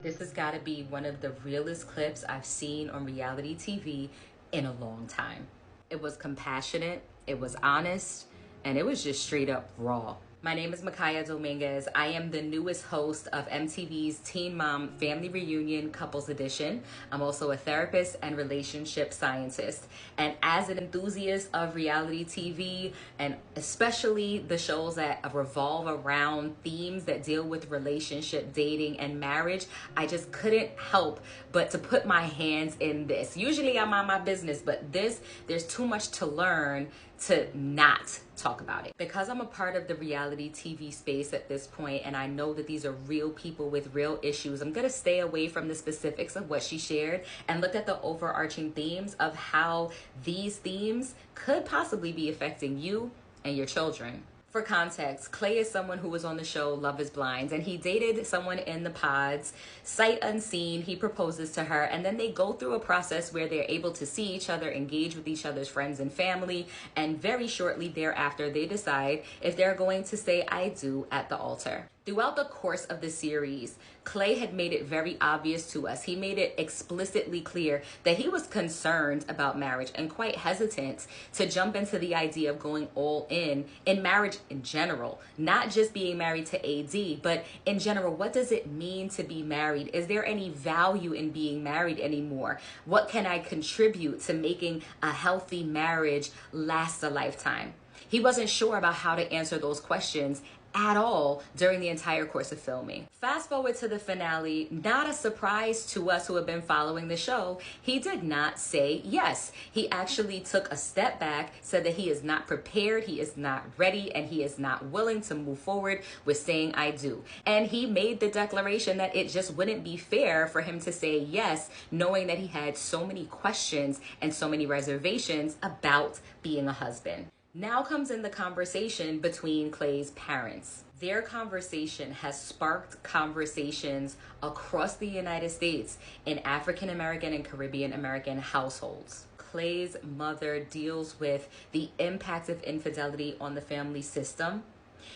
This has got to be one of the realest clips I've seen on reality TV in a long time. It was compassionate, it was honest, and it was just straight up raw. My name is Micaiah Dominguez. I am the newest host of MTV's Teen Mom Family Reunion Couples Edition. I'm also a therapist and relationship scientist. And as an enthusiast of reality TV, and especially the shows that revolve around themes that deal with relationship, dating, and marriage, I just couldn't help but to put my hands in this. Usually I'm on my business, but there's too much to learn to not talk about it. Because I'm a part of the reality TV space at this point, and I know that these are real people with real issues, I'm gonna stay away from the specifics of what she shared and look at the overarching themes of how these themes could possibly be affecting you and your children. For context, Clay is someone who was on the show Love is Blind, and he dated someone in the pods, sight unseen. He proposes to her, and then they go through a process where they're able to see each other, engage with each other's friends and family, and very shortly thereafter, they decide if they're going to say I do at the altar. Throughout the course of the series, Clay had made it very obvious to us. He made it explicitly clear that he was concerned about marriage and quite hesitant to jump into the idea of going all in marriage in general, not just being married to AD, but in general, what does it mean to be married? Is there any value in being married anymore? What can I contribute to making a healthy marriage last a lifetime? He wasn't sure about how to answer those questions at all during the entire course of filming. Fast forward to the finale, not a surprise to us who have been following the show, he did not say yes. He actually took a step back, said that he is not prepared, he is not ready, and he is not willing to move forward with saying I do. And he made the declaration that it just wouldn't be fair for him to say yes, knowing that he had so many questions and so many reservations about being a husband. Now comes in the conversation between Clay's parents. Their conversation has sparked conversations across the United States in African American and Caribbean American households. Clay's mother deals with the impact of infidelity on the family system.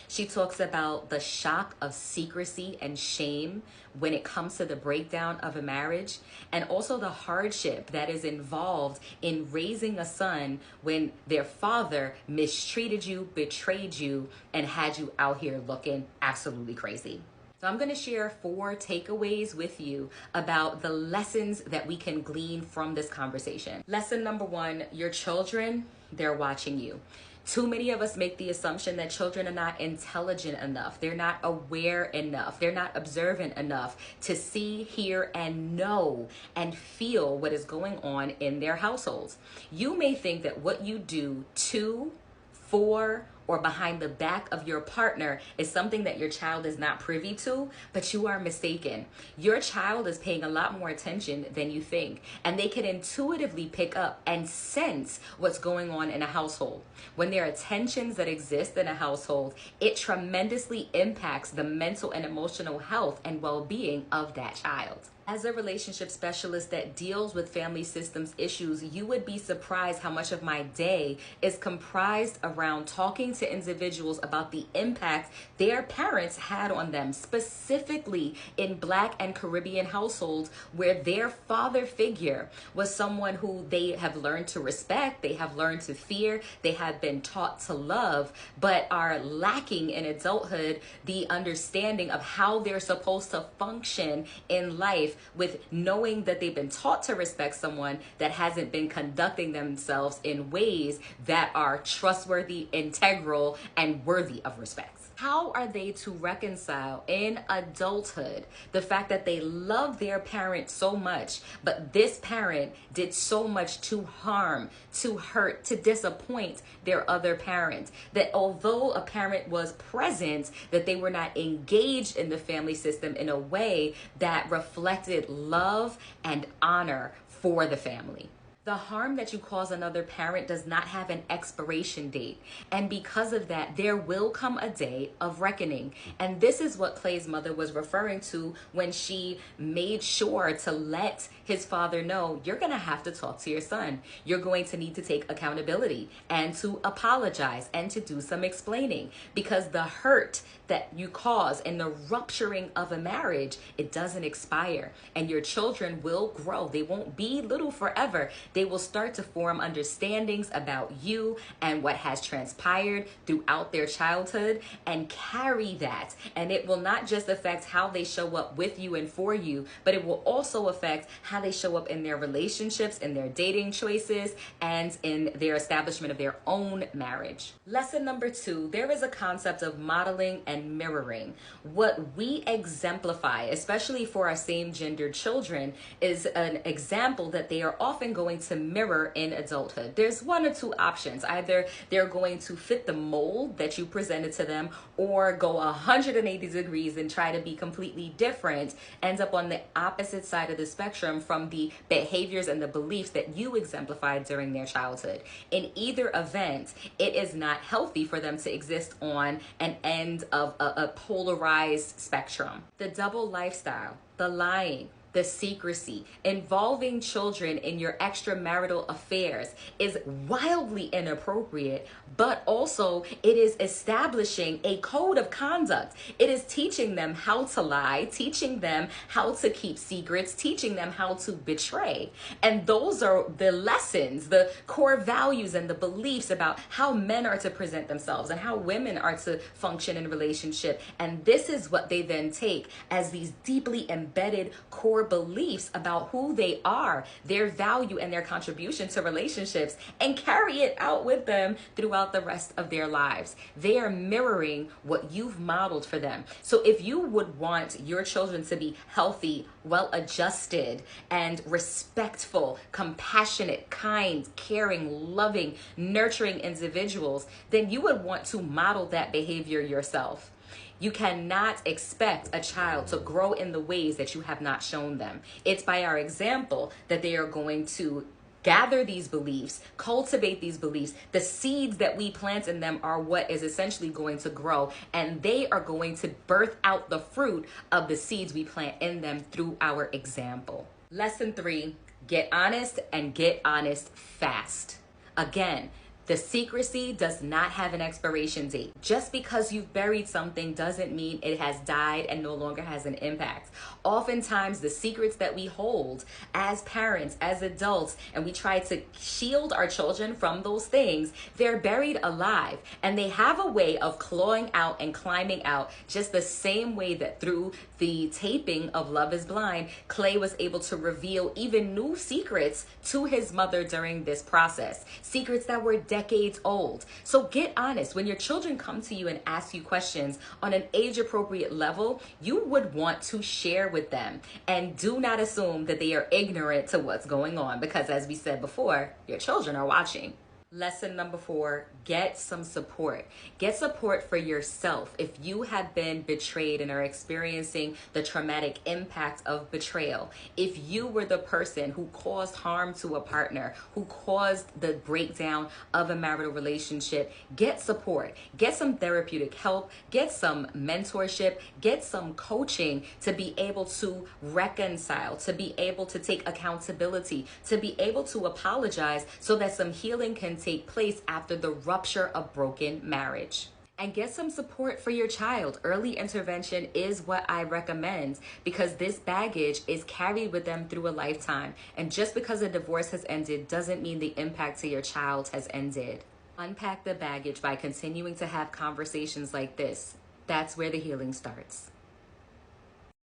She talks about the shock of secrecy and shame when it comes to the breakdown of a marriage, and also the hardship that is involved in raising a son when their father mistreated you, betrayed you, and had you out here looking absolutely crazy. So I'm going to share 4 takeaways with you about the lessons that we can glean from this conversation. Lesson number 1, your children, they're watching you. Too many of us make the assumption that children are not intelligent enough. They're not aware enough. They're not observant enough to see, hear, and know and feel what is going on in their households. You may think that what you do to, for, or behind the back of your partner is something that your child is not privy to, but you are mistaken. Your child is paying a lot more attention than you think, and they can intuitively pick up and sense what's going on in a household. When there are tensions that exist in a household, it tremendously impacts the mental and emotional health and well-being of that child. As a relationship specialist that deals with family systems issues, you would be surprised how much of my day is comprised around talking to individuals about the impact their parents had on them, specifically in Black and Caribbean households where their father figure was someone who they have learned to respect, they have learned to fear, they have been taught to love, but are lacking in adulthood the understanding of how they're supposed to function in life, with knowing that they've been taught to respect someone that hasn't been conducting themselves in ways that are trustworthy, integral, and worthy of respect. How are they to reconcile in adulthood the fact that they love their parent so much, but this parent did so much to harm, to hurt, to disappoint their other parent? That although a parent was present, that they were not engaged in the family system in a way that reflected love and honor for the family. The harm that you cause another parent does not have an expiration date. And because of that, there will come a day of reckoning. And this is what Clay's mother was referring to when she made sure to let his father know, you're going to have to talk to your son. You're going to need to take accountability and to apologize and to do some explaining, because the hurt that you cause in the rupturing of a marriage, it doesn't expire, and your children will grow. They won't be little forever. They will start to form understandings about you and what has transpired throughout their childhood and carry that. And it will not just affect how they show up with you and for you, but it will also affect how they show up in their relationships, in their dating choices, and in their establishment of their own marriage. Lesson number 2, there is a concept of modeling and mirroring. What we exemplify, especially for our same-gendered children, is an example that they are often going to mirror in adulthood. There's one or two options. Either they're going to fit the mold that you presented to them, or go 180 degrees and try to be completely different, end up on the opposite side of the spectrum from the behaviors and the beliefs that you exemplified during their childhood. In either event, it is not healthy for them to exist on an end of a polarized spectrum. The double lifestyle, the lying, the secrecy, involving children in your extramarital affairs is wildly inappropriate, but also it is establishing a code of conduct. It is teaching them how to lie, teaching them how to keep secrets, teaching them how to betray. And those are the lessons, the core values and the beliefs about how men are to present themselves and how women are to function in relationship. And this is what they then take as these deeply embedded core beliefs about who they are, their value and their contribution to relationships, and carry it out with them throughout the rest of their lives. They are mirroring what you've modeled for them. So if you would want your children to be healthy, well-adjusted, and respectful, compassionate, kind, caring, loving, nurturing individuals, then you would want to model that behavior yourself. You cannot expect a child to grow in the ways that you have not shown them. It's by our example that they are going to gather these beliefs, cultivate these beliefs. The seeds that we plant in them are what is essentially going to grow, and they are going to birth out the fruit of the seeds we plant in them through our example. Lesson 3, get honest and get honest fast. Again, the secrecy does not have an expiration date. Just because you've buried something doesn't mean it has died and no longer has an impact. Oftentimes, the secrets that we hold as parents, as adults, and we try to shield our children from those things, they're buried alive. And they have a way of clawing out and climbing out, just the same way that through the taping of Love is Blind, Clay was able to reveal even new secrets to his mother during this process. Secrets that were decades old. So get honest. When your children come to you and ask you questions on an age-appropriate level, you would want to share with them. And do not assume that they are ignorant to what's going on, because as we said before, your children are watching. Lesson number 4, get some support. Get support for yourself. If you have been betrayed and are experiencing the traumatic impact of betrayal, if you were the person who caused harm to a partner, who caused the breakdown of a marital relationship, get support. Get some therapeutic help. Get some mentorship. Get some coaching to be able to reconcile, to be able to take accountability, to be able to apologize so that some healing can take place after the rupture of broken marriage. And get some support for your child. Early intervention is what I recommend, because this baggage is carried with them through a lifetime. And just because a divorce has ended doesn't mean the impact to your child has ended. Unpack the baggage by continuing to have conversations like this. That's where the healing starts.